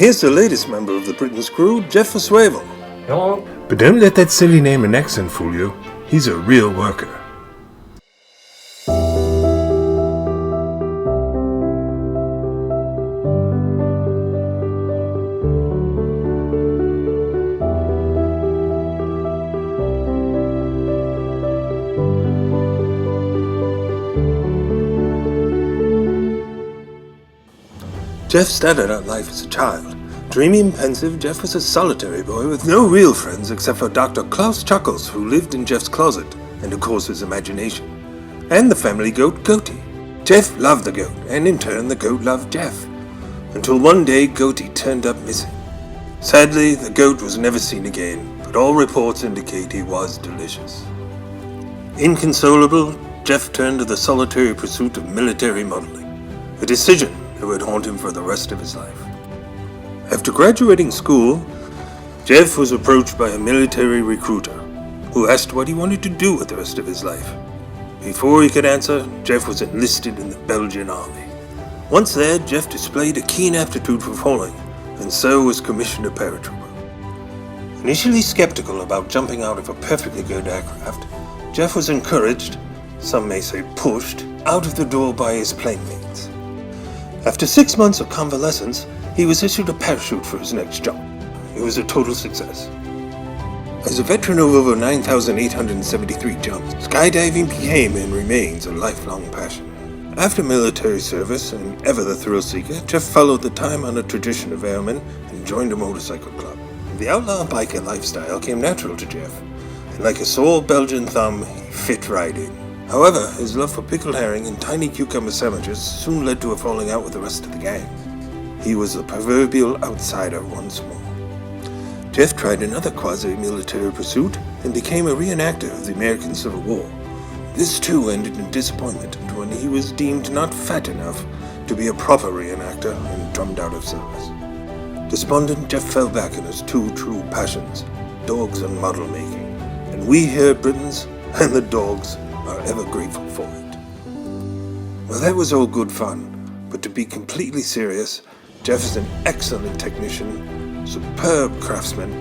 here's the latest member of the Britain's crew, Jef Verswyvel. Hello. But don't let that silly name and accent fool you. He's a real worker. Jef started out life as a child. Dreamy and pensive, Jef was a solitary boy with no real friends except for Dr. Klaus Chuckles, who lived in Jef's closet, and of course his imagination, and the family goat Goaty. Jef loved the goat, and in turn the goat loved Jef, until one day Goaty turned up missing. Sadly, the goat was never seen again, but all reports indicate he was delicious. Inconsolable, Jef turned to the solitary pursuit of military modeling, a decision that would haunt him for the rest of his life. After graduating school, Jef was approached by a military recruiter who asked what he wanted to do with the rest of his life. Before he could answer, Jef was enlisted in the Belgian army. Once there, Jef displayed a keen aptitude for falling, and so was commissioned a paratrooper. Initially skeptical about jumping out of a perfectly good aircraft, Jef was encouraged, some may say pushed, out of the door by his playmates. After 6 months of convalescence, he was issued a parachute for his next jump. It was a total success. As a veteran of over 9,873 jumps, skydiving became and remains a lifelong passion. After military service and ever the thrill seeker, Jef followed the time-honored tradition of airmen and joined a motorcycle club. The outlaw biker lifestyle came natural to Jef, and like a sore Belgian thumb, he fit right in. However, his love for pickled herring and tiny cucumber sandwiches soon led to a falling out with the rest of the gang. He was the proverbial outsider once more. Jef tried another quasi-military pursuit and became a reenactor of the American Civil War. This too ended in disappointment when he was deemed not fat enough to be a proper reenactor and drummed out of service. Despondent, Jef fell back on his two true passions, dogs and model making, and we here Britons and the dogs are ever grateful for it. Well, that was all good fun, but to be completely serious, Jef is an excellent technician, superb craftsman,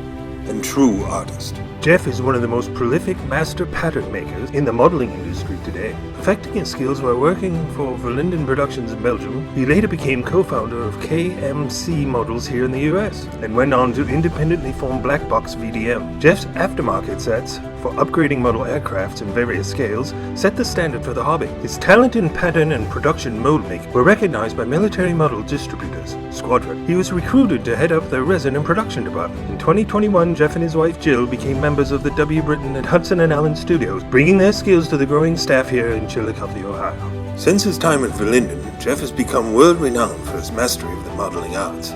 and true artist. Jef is one of the most prolific master pattern makers in the modeling industry today. Perfecting his skills while working for Verlinden Productions in Belgium, he later became co-founder of KMC Models here in the US, and went on to independently form Black Box VDM. Jef's aftermarket sets for upgrading model aircrafts in various scales set the standard for the hobby. His talent in pattern and production mold making were recognized by military model distributors, Squadron. He was recruited to head up their resin and production department. In 2021, Jef and his wife Jill became members of the W.Britain at Hudson and Allen Studios, bringing their skills to the growing staff here in Chillicothe, Ohio. Since his time at Verlinden, Jef has become world-renowned for his mastery of the modeling arts.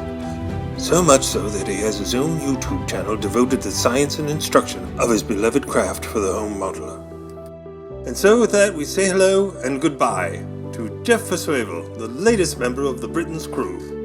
So much so that he has his own YouTube channel devoted to science and instruction of his beloved craft for the home modeler. And so with that, we say hello and goodbye to Jef Verswyvel, the latest member of the Britain's crew.